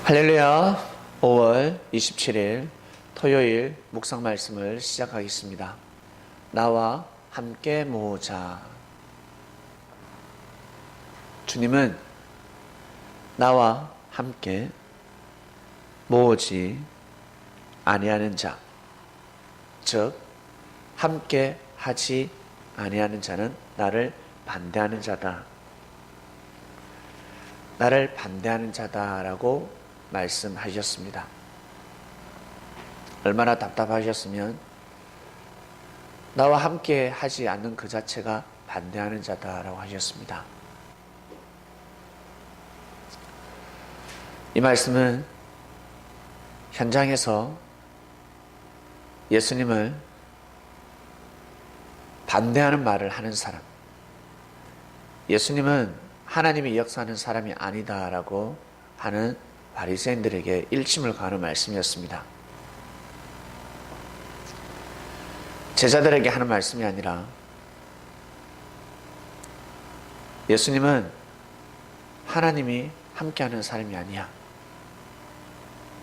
할렐루야. 5월 27일 토요일 묵상 말씀을 시작하겠습니다. 나와 함께 모으자. 주님은 나와 함께 모으지 아니하는 자, 즉 함께 하지 아니하는 자는 나를 반대하는 자다. 나를 반대하는 자다라고 말씀하셨습니다. 얼마나 답답하셨으면 나와 함께 하지 않는 그 자체가 반대하는 자다라고 하셨습니다. 이 말씀은 현장에서 예수님을 반대하는 말을 하는 사람, 예수님은 하나님이 역사하는 사람이 아니다라고 하는 바리새인들에게 일침을 가하는 말씀이었습니다. 제자들에게 하는 말씀이 아니라 예수님은 하나님이 함께하는 사람이 아니야.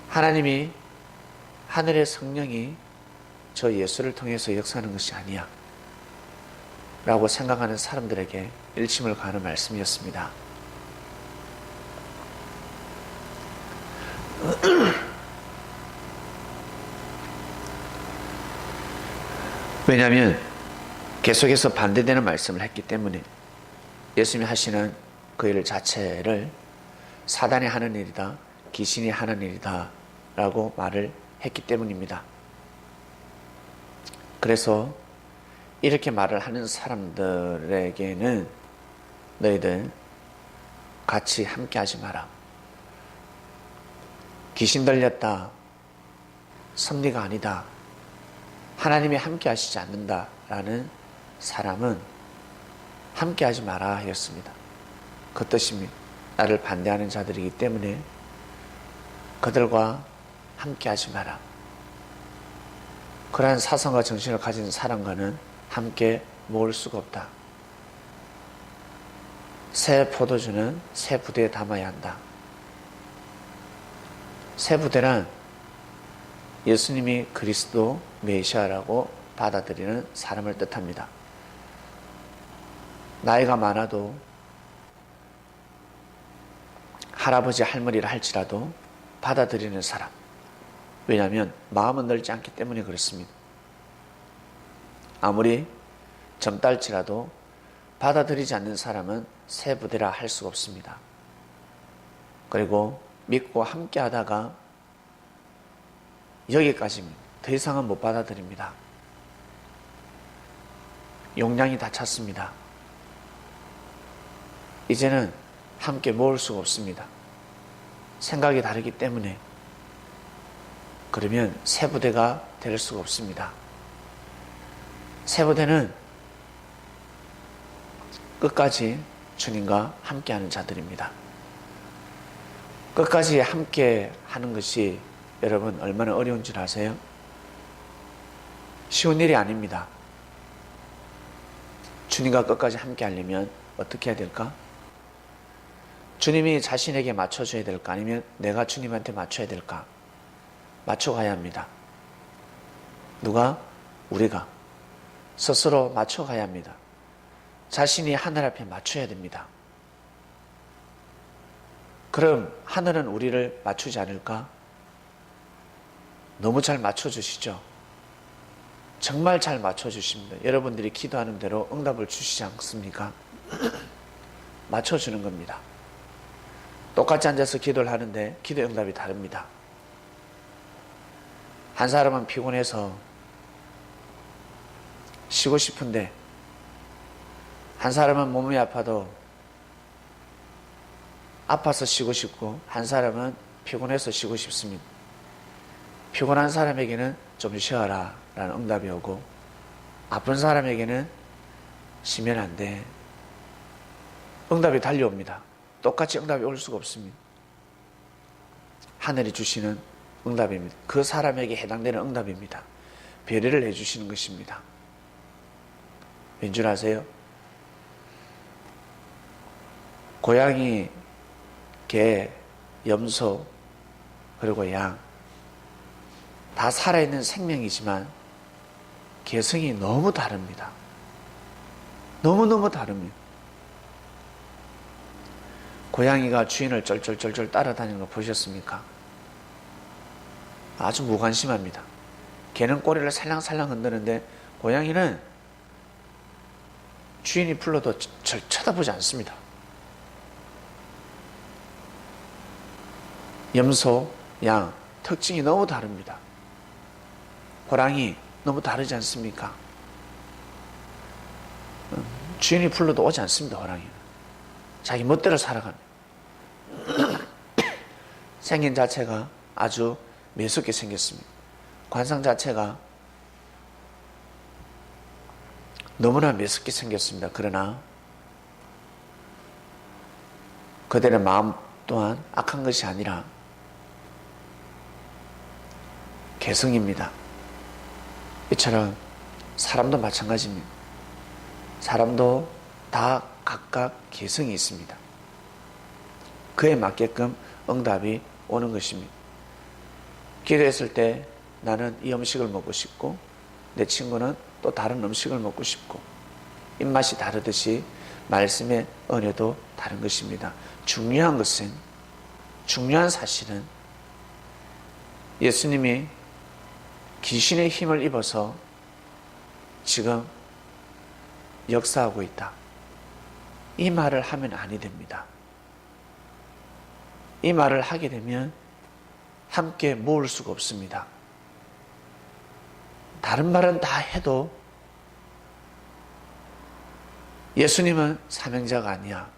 하나님이 하늘의 성령이 저 예수를 통해서 역사하는 것이 아니야 라고 생각하는 사람들에게 일침을 가하는 말씀이었습니다. 왜냐하면 계속해서 반대되는 말씀을 했기 때문에 예수님이 하시는 그 일 자체를 사단이 하는 일이다, 귀신이 하는 일이다 라고 말을 했기 때문입니다. 그래서 이렇게 말을 하는 사람들에게는 너희들 같이 함께 하지 마라. 귀신 들렸다, 섭리가 아니다, 하나님이 함께 하시지 않는다라는 사람은 함께 하지 마라 하였습니다. 그 뜻입니다. 나를 반대하는 자들이기 때문에 그들과 함께 하지 마라. 그러한 사상과 정신을 가진 사람과는 함께 모을 수가 없다. 새 포도주는 새 부대에 담아야 한다. 새 부대란 예수님이 그리스도 메시아라고 받아들이는 사람을 뜻합니다. 나이가 많아도 할아버지 할머니를 할지라도 받아들이는 사람. 왜냐하면 마음은 넓지 않기 때문에 그렇습니다. 아무리 젊달지라도 받아들이지 않는 사람은 새 부대라 할 수가 없습니다. 그리고 믿고 함께 하다가 여기까지입니다. 더 이상은 못 받아들입니다. 용량이 다 찼습니다. 이제는 함께 모을 수가 없습니다. 생각이 다르기 때문에. 그러면 새 부대가 될 수가 없습니다. 새 부대는 끝까지 주님과 함께하는 자들입니다. 끝까지 함께 하는 것이 여러분 얼마나 어려운 줄 아세요? 쉬운 일이 아닙니다. 주님과 끝까지 함께 하려면 어떻게 해야 될까? 주님이 자신에게 맞춰줘야 될까? 아니면 내가 주님한테 맞춰야 될까? 맞춰가야 합니다. 누가? 우리가 스스로 맞춰가야 합니다. 자신이 하늘 앞에 맞춰야 됩니다. 그럼 하늘은 우리를 맞추지 않을까? 너무 잘 맞춰주시죠? 정말 잘 맞춰주십니다. 여러분들이 기도하는 대로 응답을 주시지 않습니까? 맞춰주는 겁니다. 똑같이 앉아서 기도를 하는데 기도 응답이 다릅니다. 한 사람은 피곤해서 쉬고 싶은데 한 사람은 몸이 아파도 아파서 쉬고 싶고 한 사람은 피곤해서 쉬고 싶습니다. 피곤한 사람에게는 좀 쉬어라 라는 응답이 오고 아픈 사람에게는 쉬면 안 돼. 응답이 달려옵니다. 똑같이 응답이 올 수가 없습니다. 하늘이 주시는 응답입니다. 그 사람에게 해당되는 응답입니다. 배려를 해주시는 것입니다. 왠 줄 아세요? 고양이, 개, 염소, 그리고 양, 다 살아있는 생명이지만 개성이 너무 다릅니다. 너무너무 다릅니다. 고양이가 주인을 쫄쫄쫄쫄 따라다니는 거 보셨습니까? 아주 무관심합니다. 개는 꼬리를 살랑살랑 흔드는데 고양이는 주인이 불러도 절 쳐다보지 않습니다. 염소, 양 특징이 너무 다릅니다. 호랑이 너무 다르지 않습니까? 주인이 불러도 오지 않습니다. 호랑이는 자기 멋대로 살아갑니다. 생긴 자체가 아주 매섭게 생겼습니다. 관상 자체가 너무나 매섭게 생겼습니다. 그러나 그들의 마음 또한 악한 것이 아니라 개성입니다. 이처럼 사람도 마찬가지입니다. 사람도 다 각각 개성이 있습니다. 그에 맞게끔 응답이 오는 것입니다. 기도했을 때 나는 이 음식을 먹고 싶고 내 친구는 또 다른 음식을 먹고 싶고 입맛이 다르듯이 말씀의 은혜도 다른 것입니다. 중요한 사실은 예수님이 귀신의 힘을 입어서 지금 역사하고 있다. 이 말을 하면 아니 됩니다. 이 말을 하게 되면 함께 모을 수가 없습니다. 다른 말은 다 해도 예수님은 사명자가 아니야.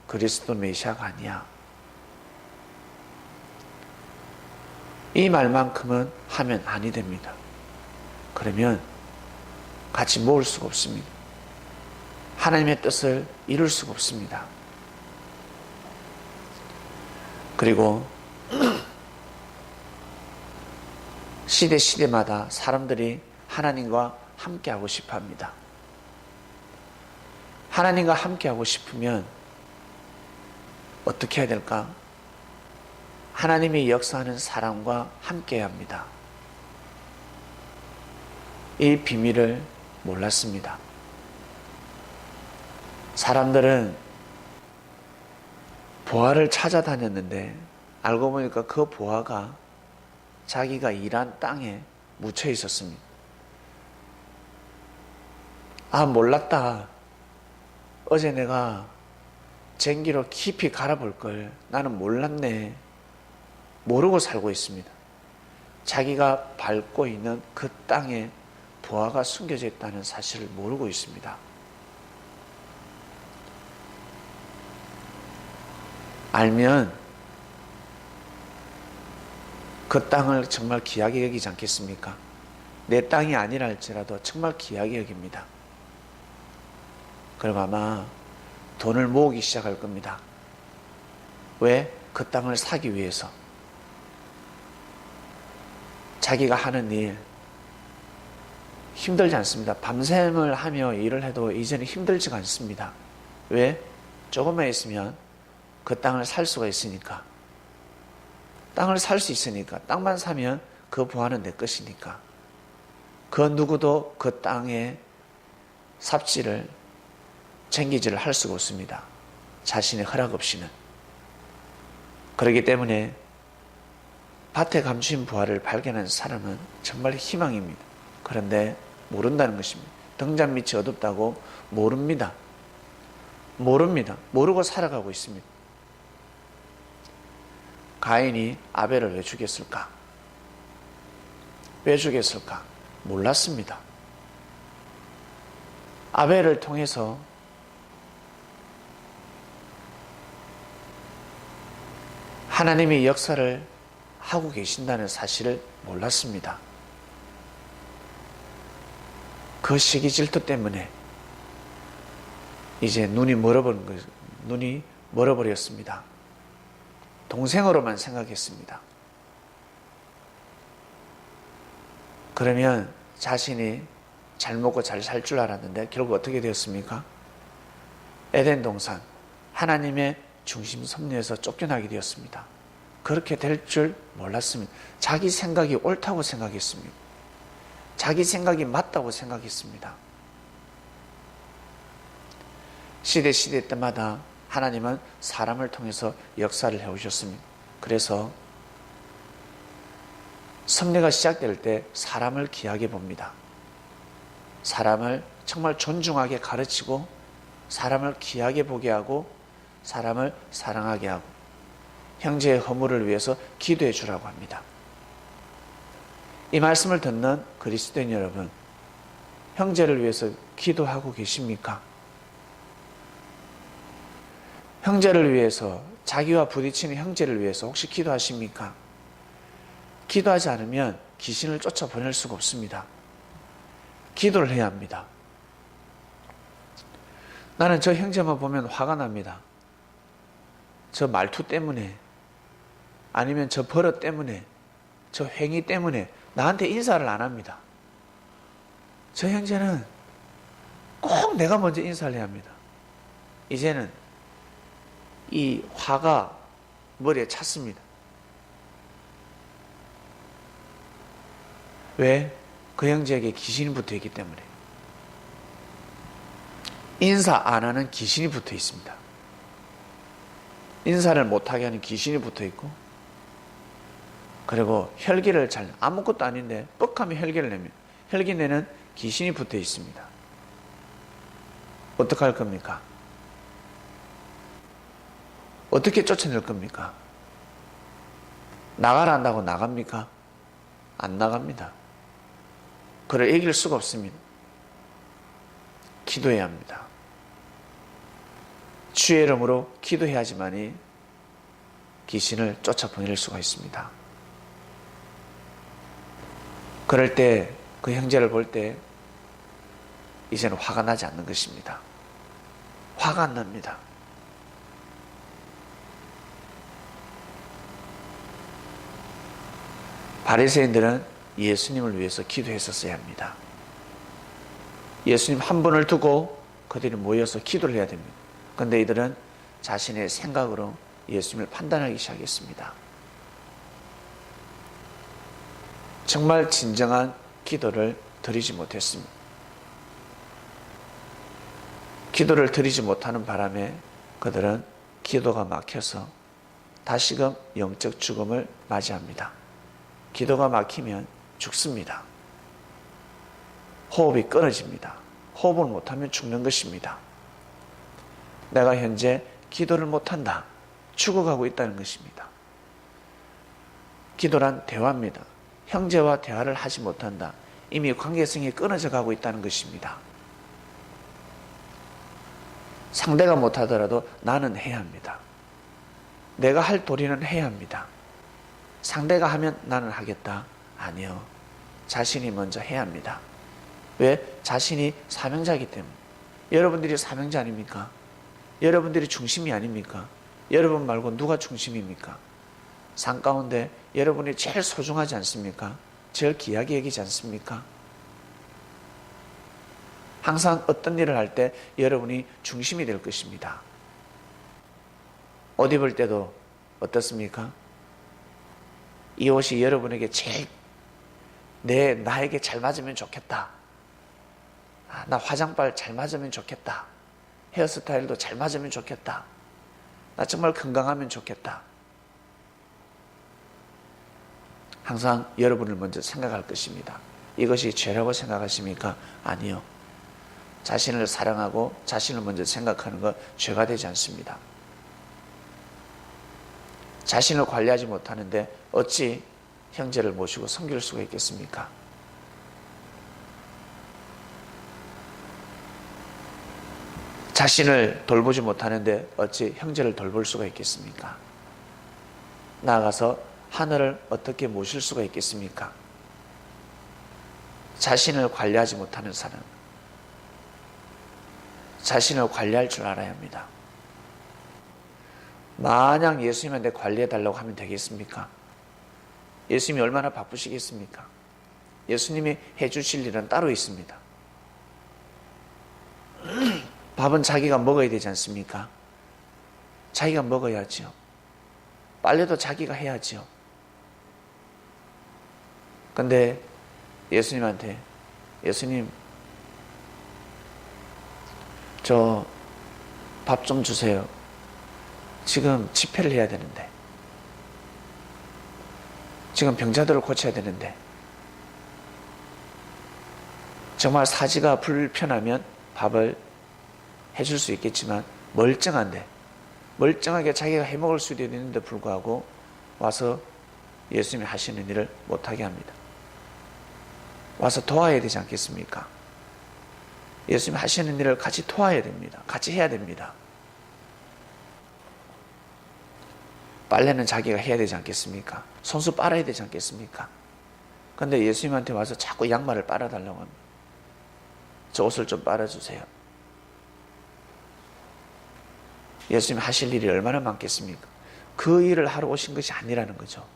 그리스도 메시아가 아니야. 이 말만큼은 하면 아니 됩니다. 그러면 같이 모을 수가 없습니다. 하나님의 뜻을 이룰 수가 없습니다. 그리고 시대마다 사람들이 하나님과 함께하고 싶어 합니다. 하나님과 함께하고 싶으면 어떻게 해야 될까? 하나님이 역사하는 사람과 함께해야 합니다. 이 비밀을 몰랐습니다. 사람들은 보화를 찾아다녔는데 알고 보니까 그 보화가 자기가 일한 땅에 묻혀 있었습니다. 아, 몰랐다. 어제 내가 쟁기로 깊이 갈아볼 걸 나는 몰랐네. 모르고 살고 있습니다. 자기가 밟고 있는 그 땅에 보화가 숨겨져 있다는 사실을 모르고 있습니다. 알면 그 땅을 정말 귀하게 여기지 않겠습니까? 내 땅이 아니라 할지라도 정말 귀하게 여깁니다. 그럼 아마 돈을 모으기 시작할 겁니다. 왜? 그 땅을 사기 위해서. 자기가 하는 일 힘들지 않습니다. 밤샘을 하며 일을 해도 이제는 힘들지가 않습니다. 왜? 조금만 있으면 그 땅을 살 수가 있으니까. 땅을 살 수 있으니까. 땅만 사면 그 보화는 내 것이니까. 그 누구도 그 땅에 삽질을 챙기지를 할 수가 없습니다. 자신의 허락 없이는. 그렇기 때문에 밭에 감추인 부활을 발견한 사람은 정말 희망입니다. 그런데 모른다는 것입니다. 등잔 밑이 어둡다고 모릅니다. 모르고 살아가고 있습니다. 가인이 아벨을 왜 죽였을까? 왜 죽였을까? 몰랐습니다. 아벨을 통해서 하나님이 역사를 하고 계신다는 사실을 몰랐습니다. 그 시기 질투 때문에 이제 눈이 멀어버렸습니다. 동생으로만 생각했습니다. 그러면 자신이 잘 먹고 잘 살 줄 알았는데 결국 어떻게 되었습니까? 에덴 동산 하나님의 중심 섭리에서 쫓겨나게 되었습니다. 그렇게 될 줄 몰랐습니다. 자기 생각이 옳다고 생각했습니다. 자기 생각이 맞다고 생각했습니다. 시대 때마다 하나님은 사람을 통해서 역사를 해오셨습니다. 그래서 섭리가 시작될 때 사람을 귀하게 봅니다. 사람을 정말 존중하게 가르치고 사람을 귀하게 보게 하고 사람을 사랑하게 하고 형제의 허물을 위해서 기도해 주라고 합니다. 이 말씀을 듣는 그리스도인 여러분, 형제를 위해서 기도하고 계십니까? 형제를 위해서, 자기와 부딪히는 형제를 위해서 혹시 기도하십니까? 기도하지 않으면 귀신을 쫓아보낼 수가 없습니다. 기도를 해야 합니다. 나는 저 형제만 보면 화가 납니다. 저 말투 때문에, 아니면 저 버릇 때문에, 저 행위 때문에 나한테 인사를 안 합니다. 저 형제는 꼭 내가 먼저 인사를 해야 합니다. 이제는 이 화가 머리에 찼습니다. 왜? 그 형제에게 귀신이 붙어 있기 때문에. 인사 안 하는 귀신이 붙어 있습니다. 인사를 못하게 하는 귀신이 붙어 있고, 그리고 혈기를 아무것도 아닌데 뻑하면 혈기를 냅니다. 혈기 내는 귀신이 붙어 있습니다. 어떻게 할 겁니까? 어떻게 쫓아낼 겁니까? 나가라 한다고 나갑니까? 안 나갑니다. 그를 이길 수가 없습니다. 기도해야 합니다. 주의 이름으로 기도해야지만이 귀신을 쫓아보낼 수가 있습니다. 그럴 때 그 형제를 볼 때 이제는 화가 나지 않는 것입니다. 화가 안 납니다. 바리새인들은 예수님을 위해서 기도했었어야 합니다. 예수님 한 분을 두고 그들이 모여서 기도를 해야 됩니다. 그런데 이들은 자신의 생각으로 예수님을 판단하기 시작했습니다. 정말 진정한 기도를 드리지 못했습니다. 기도를 드리지 못하는 바람에 그들은 기도가 막혀서 다시금 영적 죽음을 맞이합니다. 기도가 막히면 죽습니다. 호흡이 끊어집니다. 호흡을 못하면 죽는 것입니다. 내가 현재 기도를 못한다. 죽어가고 있다는 것입니다. 기도란 대화입니다. 형제와 대화를 하지 못한다. 이미 관계성이 끊어져 가고 있다는 것입니다. 상대가 못하더라도 나는 해야 합니다. 내가 할 도리는 해야 합니다. 상대가 하면 나는 하겠다. 아니요. 자신이 먼저 해야 합니다. 왜? 자신이 사명자이기 때문에. 여러분들이 사명자 아닙니까? 여러분들이 중심이 아닙니까? 여러분 말고 누가 중심입니까? 산 가운데 여러분이 제일 소중하지 않습니까? 제일 귀하게 여기지 않습니까? 항상 어떤 일을 할 때 여러분이 중심이 될 것입니다. 옷 입을 때도 어떻습니까? 이 옷이 여러분에게 제일 나에게 잘 맞으면 좋겠다. 나 화장발 잘 맞으면 좋겠다. 헤어스타일도 잘 맞으면 좋겠다. 나 정말 건강하면 좋겠다. 항상 여러분을 먼저 생각할 것입니다. 이것이 죄라고 생각하십니까? 아니요. 자신을 사랑하고 자신을 먼저 생각하는 것 죄가 되지 않습니다. 자신을 관리하지 못하는데 어찌 형제를 모시고 섬길 수가 있겠습니까? 자신을 돌보지 못하는데 어찌 형제를 돌볼 수가 있겠습니까? 나아가서 하늘을 어떻게 모실 수가 있겠습니까? 자신을 관리하지 못하는 사람, 자신을 관리할 줄 알아야 합니다. 마냥 예수님한테 관리해달라고 하면 되겠습니까? 예수님이 얼마나 바쁘시겠습니까? 예수님이 해주실 일은 따로 있습니다. 밥은 자기가 먹어야 되지 않습니까? 자기가 먹어야죠. 빨래도 자기가 해야지요. 근데 예수님한테, 예수님, 저 밥 좀 주세요. 지금 집회를 해야 되는데, 지금 병자들을 고쳐야 되는데, 정말 사지가 불편하면 밥을 해줄 수 있겠지만 멀쩡한데, 멀쩡하게 자기가 해먹을 수도 있는데 불구하고 와서 예수님이 하시는 일을 못하게 합니다. 와서 도와야 되지 않겠습니까? 예수님이 하시는 일을 같이 도와야 됩니다. 같이 해야 됩니다. 빨래는 자기가 해야 되지 않겠습니까? 손수 빨아야 되지 않겠습니까? 근데 예수님한테 와서 자꾸 양말을 빨아달라고 합니다. 저 옷을 좀 빨아주세요. 예수님 하실 일이 얼마나 많겠습니까? 그 일을 하러 오신 것이 아니라는 거죠.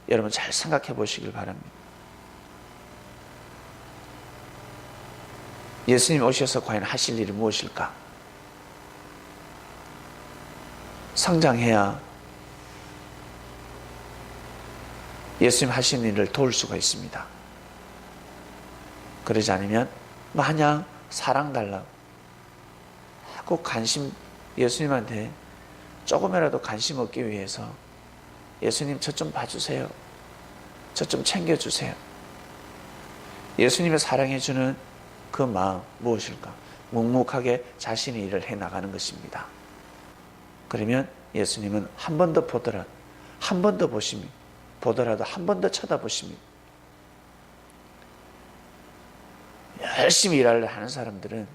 여러분 잘 생각해 보시길 바랍니다. 예수님 오셔서 과연 하실 일이 무엇일까? 성장해야 예수님 하시는 일을 도울 수가 있습니다. 그러지 않으면 마냥 사랑 달라고 하고 관심, 예수님한테 조금이라도 관심 얻기 위해서 예수님 저 좀 봐주세요. 저 좀 챙겨주세요. 예수님의 사랑해주는 그 마음 무엇일까? 묵묵하게 자신의 일을 해나가는 것입니다. 그러면 예수님은 한 번 더 보더라도, 한 번 더 보십니다. 보더라도 한 번 더 쳐다보십니다. 열심히 일을 하는 사람들은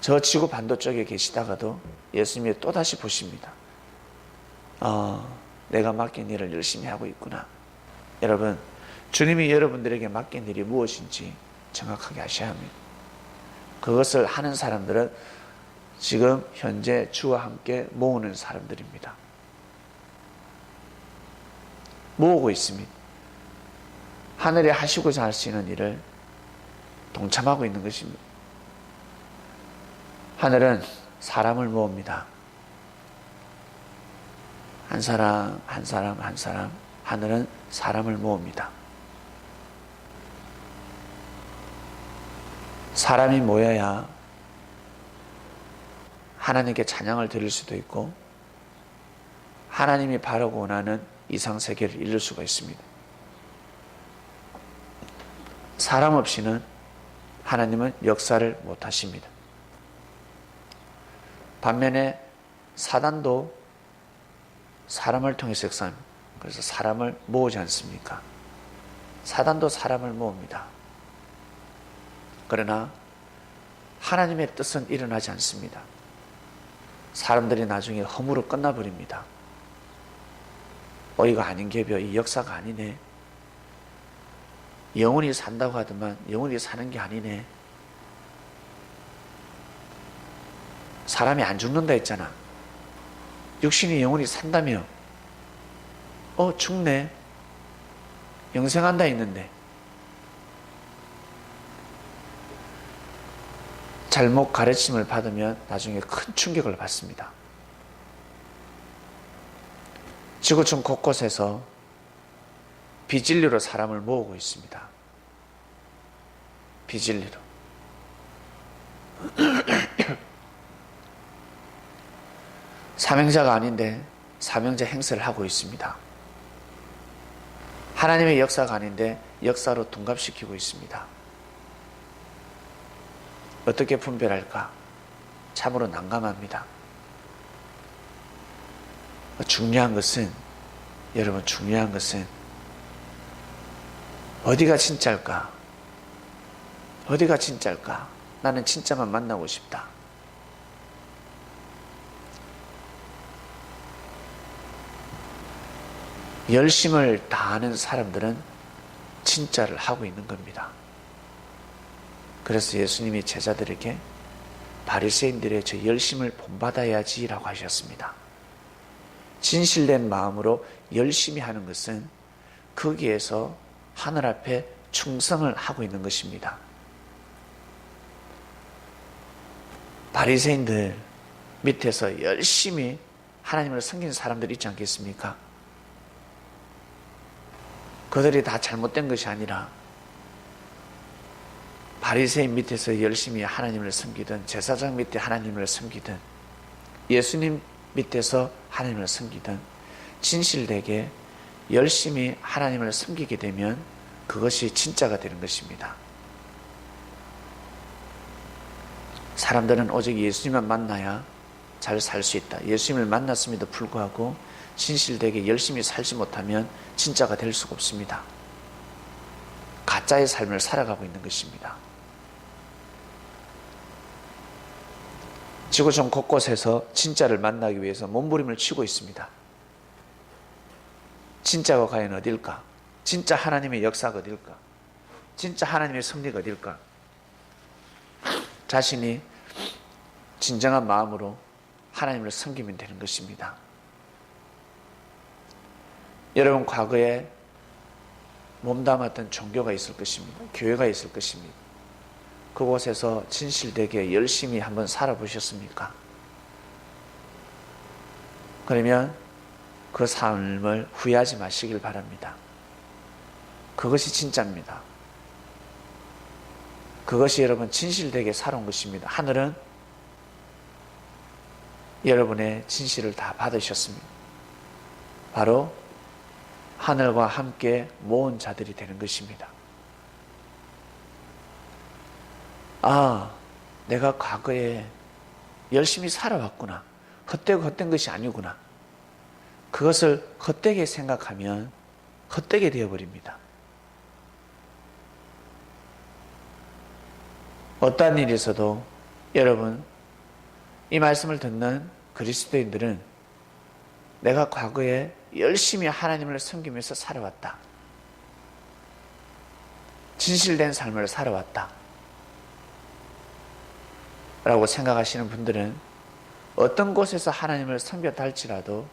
저 지구 반대쪽에 계시다가도 예수님이 또다시 보십니다. 내가 맡긴 일을 열심히 하고 있구나. 여러분, 주님이 여러분들에게 맡긴 일이 무엇인지 정확하게 아셔야 합니다. 그것을 하는 사람들은 지금 현재 주와 함께 모으는 사람들입니다. 모으고 있습니다. 하늘에 하시고자 하시는 일을 동참하고 있는 것입니다. 하늘은 사람을 모읍니다. 한 사람, 한 사람, 한 사람, 하늘은 사람을 모읍니다. 사람이 모여야 하나님께 찬양을 드릴 수도 있고 하나님이 바라고 원하는 이상세계를 이룰 수가 있습니다. 사람 없이는 하나님은 역사를 못하십니다. 반면에 사단도 사람을 통해서 역사합니다. 그래서 사람을 모으지 않습니까? 사단도 사람을 모읍니다. 그러나 하나님의 뜻은 일어나지 않습니다. 사람들이 나중에 허무로 끝나버립니다. 이거 아닌 게벼, 이 역사가 아니네. 영원히 산다고 하더만 영원히 사는 게 아니네. 사람이 안 죽는다 했잖아. 육신이 영원히 산다며. 죽네. 영생한다 했는데. 잘못 가르침을 받으면 나중에 큰 충격을 받습니다. 지구촌 곳곳에서 비진리로 사람을 모으고 있습니다. 비진리로. 사명자가 아닌데 사명자 행세를 하고 있습니다. 하나님의 역사가 아닌데 역사로 둔갑시키고 있습니다. 어떻게 분별할까? 참으로 난감합니다. 중요한 것은, 여러분 중요한 것은 어디가 진짜일까? 어디가 진짜일까? 나는 진짜만 만나고 싶다. 열심을 다하는 사람들은 진짜를 하고 있는 겁니다. 그래서 예수님이 제자들에게 바리새인들의 저 열심을 본받아야지 라고 하셨습니다. 진실된 마음으로 열심히 하는 것은 거기에서 하늘 앞에 충성을 하고 있는 것입니다. 바리새인들 밑에서 열심히 하나님을 섬기는 사람들이 있지 않겠습니까? 그들이 다 잘못된 것이 아니라 바리새인 밑에서 열심히 하나님을 섬기든, 제사장 밑에 하나님을 섬기든, 예수님 밑에서 하나님을 섬기든 진실되게 열심히 하나님을 섬기게 되면 그것이 진짜가 되는 것입니다. 사람들은 오직 예수님만 만나야 잘 살 수 있다. 예수님을 만났음에도 불구하고 진실되게 열심히 살지 못하면 진짜가 될 수가 없습니다. 가짜의 삶을 살아가고 있는 것입니다. 지구촌 곳곳에서 진짜를 만나기 위해서 몸부림을 치고 있습니다. 진짜가 과연 어딜까? 진짜 하나님의 역사가 어딜까? 진짜 하나님의 섭리가 어딜까? 자신이 진정한 마음으로 하나님을 섬기면 되는 것입니다. 여러분, 과거에 몸담았던 종교가 있을 것입니다. 교회가 있을 것입니다. 그곳에서 진실되게 열심히 한번 살아보셨습니까? 그러면 그 삶을 후회하지 마시길 바랍니다. 그것이 진짜입니다. 그것이 여러분 진실되게 살아온 것입니다. 하늘은 여러분의 진실을 다 받으셨습니다. 바로 하늘과 함께 모은 자들이 되는 것입니다. 아, 내가 과거에 열심히 살아왔구나. 헛되고 헛된 것이 아니구나. 그것을 헛되게 생각하면 헛되게 되어버립니다. 어떠한 일이 있어도 여러분, 이 말씀을 듣는 그리스도인들은 내가 과거에 열심히 하나님을 섬기면서 살아왔다. 진실된 삶을 살아왔다. 라고 생각하시는 분들은 어떤 곳에서 하나님을 섬겼다 할지라도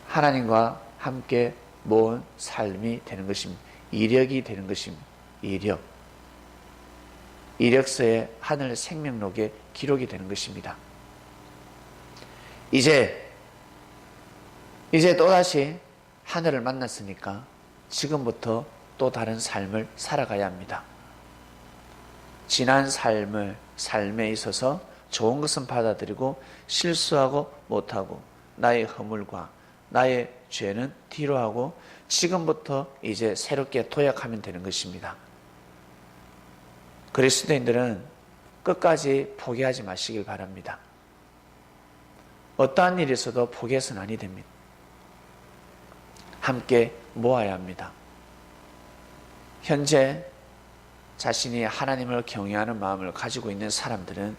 하나님과 함께 모은 삶이 되는 것입니다. 이력이 되는 것입니다. 이력. 이력서의 하늘 생명록에 기록이 되는 것입니다. 이제 또다시 하늘을 만났으니까 지금부터 또 다른 삶을 살아가야 합니다. 지난 삶에 있어서 좋은 것은 받아들이고 실수하고 못하고 나의 허물과 나의 죄는 뒤로 하고 지금부터 이제 새롭게 도약하면 되는 것입니다. 그리스도인들은 끝까지 포기하지 마시길 바랍니다. 어떠한 일이 있어도 포기해서는 아니 됩니다. 함께 모아야 합니다. 현재 자신이 하나님을 경외하는 마음을 가지고 있는 사람들은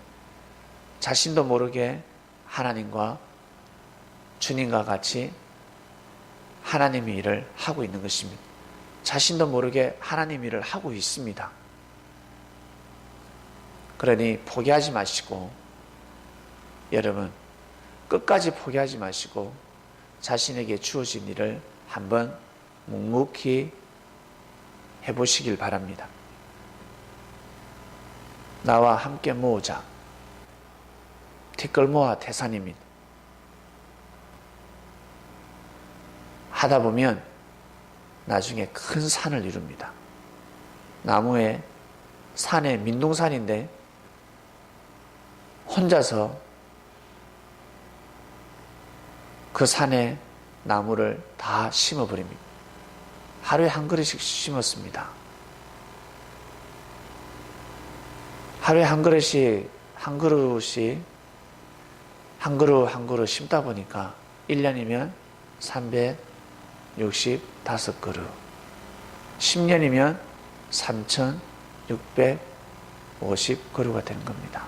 자신도 모르게 하나님과 주님과 같이 하나님의 일을 하고 있는 것입니다. 자신도 모르게 하나님 일을 하고 있습니다. 그러니 포기하지 마시고, 여러분 끝까지 포기하지 마시고 자신에게 주어진 일을 한번 묵묵히 해보시길 바랍니다. 나와 함께 모으자. 티끌모아 태산입니다. 하다 보면 나중에 큰 산을 이룹니다. 나무에 산에 민둥산인데 혼자서 그 산에 나무를 다 심어버립니다. 하루에 한 그릇씩 심었습니다. 하루에 한 그릇씩 한 그릇 심다 보니까 1년이면 365그릇, 10년이면 3650그릇가 되는 겁니다.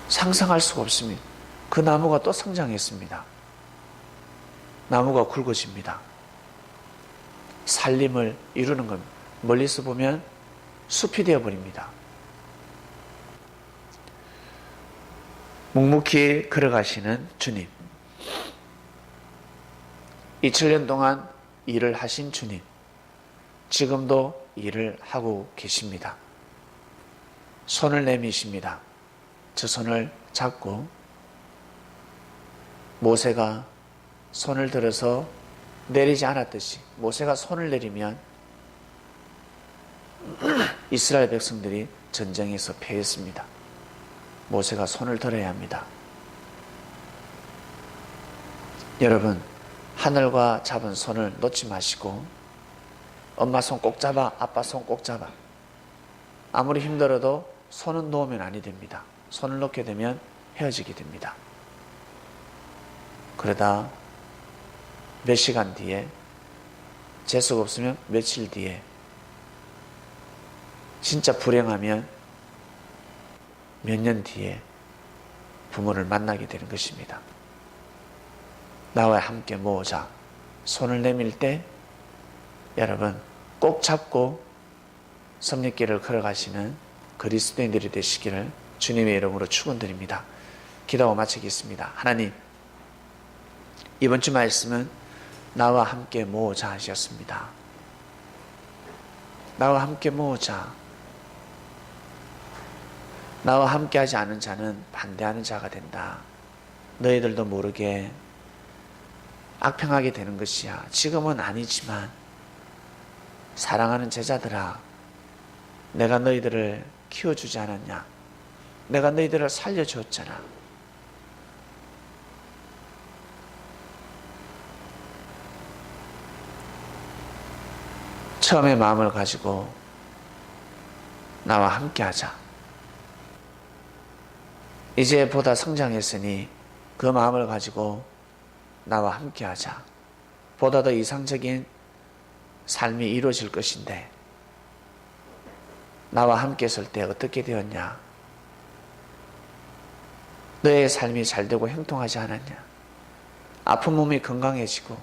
상상할 수가 없습니다. 그 나무가 또 성장했습니다. 나무가 굵어집니다. 살림을 이루는 겁니다. 멀리서 보면 숲이 되어버립니다. 묵묵히 걸어가시는 주님, 2000년 동안 일을 하신 주님, 지금도 일을 하고 계십니다. 손을 내미십니다. 저 손을 잡고 모세가 손을 들어서 내리지 않았듯이 모세가 손을 내리면 이스라엘 백성들이 전쟁에서 패했습니다. 모세가 손을 들어야 합니다. 여러분, 하늘과 잡은 손을 놓지 마시고 엄마 손 꼭 잡아, 아빠 손 꼭 잡아. 아무리 힘들어도 손은 놓으면 아니 됩니다. 손을 놓게 되면 헤어지게 됩니다. 그러다 몇 시간 뒤에, 재수가 없으면 며칠 뒤에, 진짜 불행하면 몇 년 뒤에 부모를 만나게 되는 것입니다. 나와 함께 모으자. 손을 내밀 때 여러분 꼭 잡고 섭리길을 걸어가시는 그리스도인들이 되시기를 주님의 이름으로 축원드립니다. 기도하고 마치겠습니다. 하나님, 이번 주 말씀은 나와 함께 모으자 하셨습니다. 나와 함께 모으자. 나와 함께 하지 않은 자는 반대하는 자가 된다. 너희들도 모르게 악평하게 되는 것이야. 지금은 아니지만 사랑하는 제자들아, 내가 너희들을 키워주지 않았냐? 내가 너희들을 살려주었잖아. 처음의 마음을 가지고 나와 함께 하자. 이제 보다 성장했으니 그 마음을 가지고 나와 함께 하자. 보다 더 이상적인 삶이 이루어질 것인데 나와 함께 했을 때 어떻게 되었냐? 너의 삶이 잘되고 형통하지 않았냐? 아픈 몸이 건강해지고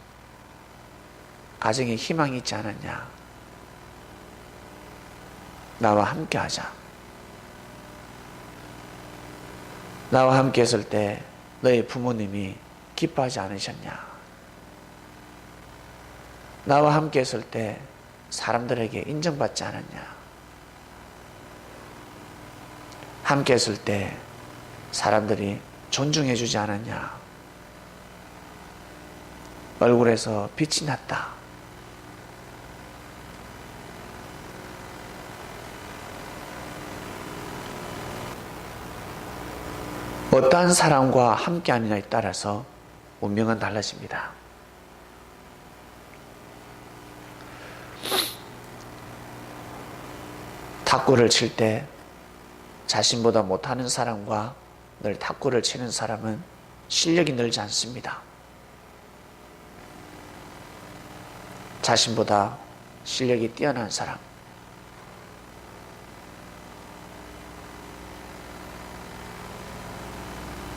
가정에 희망이 있지 않았냐? 나와 함께 하자. 나와 함께 했을 때 너의 부모님이 기뻐하지 않으셨냐? 나와 함께 했을 때 사람들에게 인정받지 않았냐? 함께 했을 때 사람들이 존중해 주지 않았냐? 얼굴에서 빛이 났다. 어떠한 사람과 함께하느냐에 따라서 운명은 달라집니다. 탁구를 칠 때 자신보다 못하는 사람과 늘 탁구를 치는 사람은 실력이 늘지 않습니다. 자신보다 실력이 뛰어난 사람,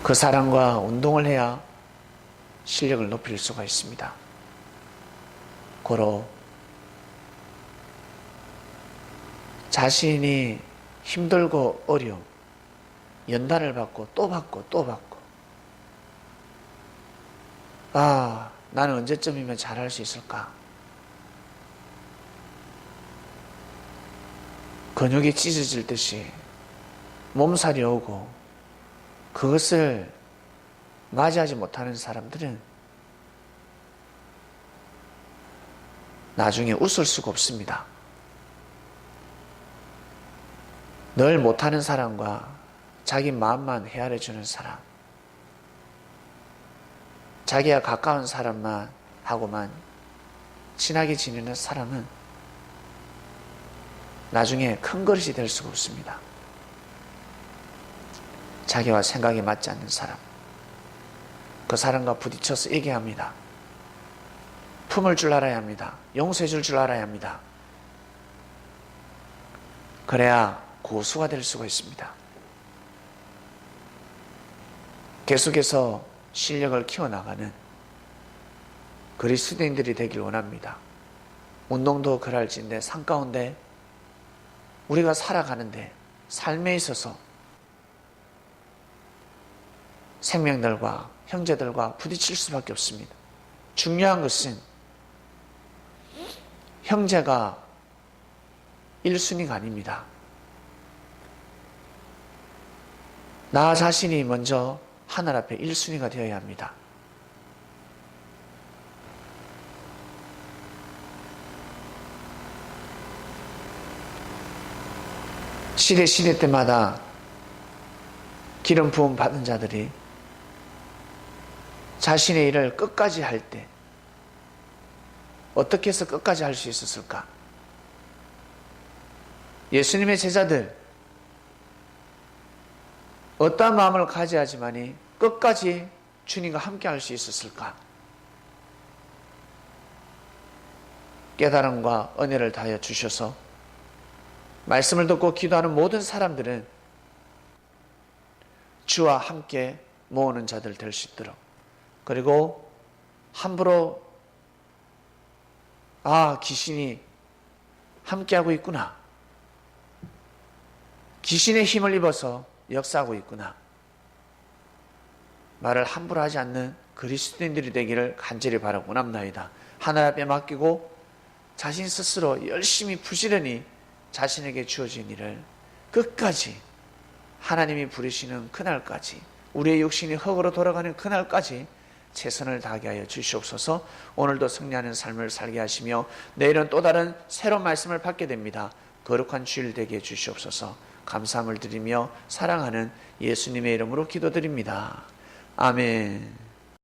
그 사람과 운동을 해야 실력을 높일 수가 있습니다. 고로 자신이 힘들고 어려움, 연단을 받고 또 받고 또 받고, 아, 나는 언제쯤이면 잘할 수 있을까? 근육이 찢어질 듯이 몸살이 오고 그것을 맞이하지 못하는 사람들은 나중에 웃을 수가 없습니다. 늘 못하는 사람과 자기 마음만 헤아려주는 사람, 자기와 가까운 사람만 하고만 친하게 지내는 사람은 나중에 큰 그릇이 될 수가 없습니다. 자기와 생각이 맞지 않는 사람, 그 사람과 부딪혀서 얘기합니다. 품을 줄 알아야 합니다. 용서해 줄 알아야 합니다. 그래야 고수가 될 수가 있습니다. 계속해서 실력을 키워나가는 그리스도인들이 되길 원합니다. 운동도 그럴진데 삶 가운데 우리가 살아가는데 삶에 있어서 생명들과 형제들과 부딪힐 수밖에 없습니다. 중요한 것은 형제가 1순위가 아닙니다. 나 자신이 먼저 하늘 앞에 1순위가 되어야 합니다. 시대 때마다 기름 부음 받은 자들이 자신의 일을 끝까지 할 때 어떻게 해서 끝까지 할 수 있었을까? 예수님의 제자들 어떠한 마음을 가져야지만이 끝까지 주님과 함께 할 수 있었을까? 깨달음과 은혜를 다하여 주셔서 말씀을 듣고 기도하는 모든 사람들은 주와 함께 모으는 자들 될 수 있도록, 그리고 함부로 귀신이 함께하고 있구나, 귀신의 힘을 입어서 역사하고 있구나, 말을 함부로 하지 않는 그리스도인들이 되기를 간절히 바라고 원합나이다. 하나님 앞에 맡기고 자신 스스로 열심히 부지런히 자신에게 주어진 일을 끝까지 하나님이 부르시는 그날까지, 우리의 육신이 흙으로 돌아가는 그날까지 최선을 다하게 하여 주시옵소서. 오늘도 승리하는 삶을 살게 하시며 내일은 또 다른 새로운 말씀을 받게 됩니다. 거룩한 주일 되게 해 주시옵소서. 감사함을 드리며 사랑하는 예수님의 이름으로 기도드립니다. 아멘.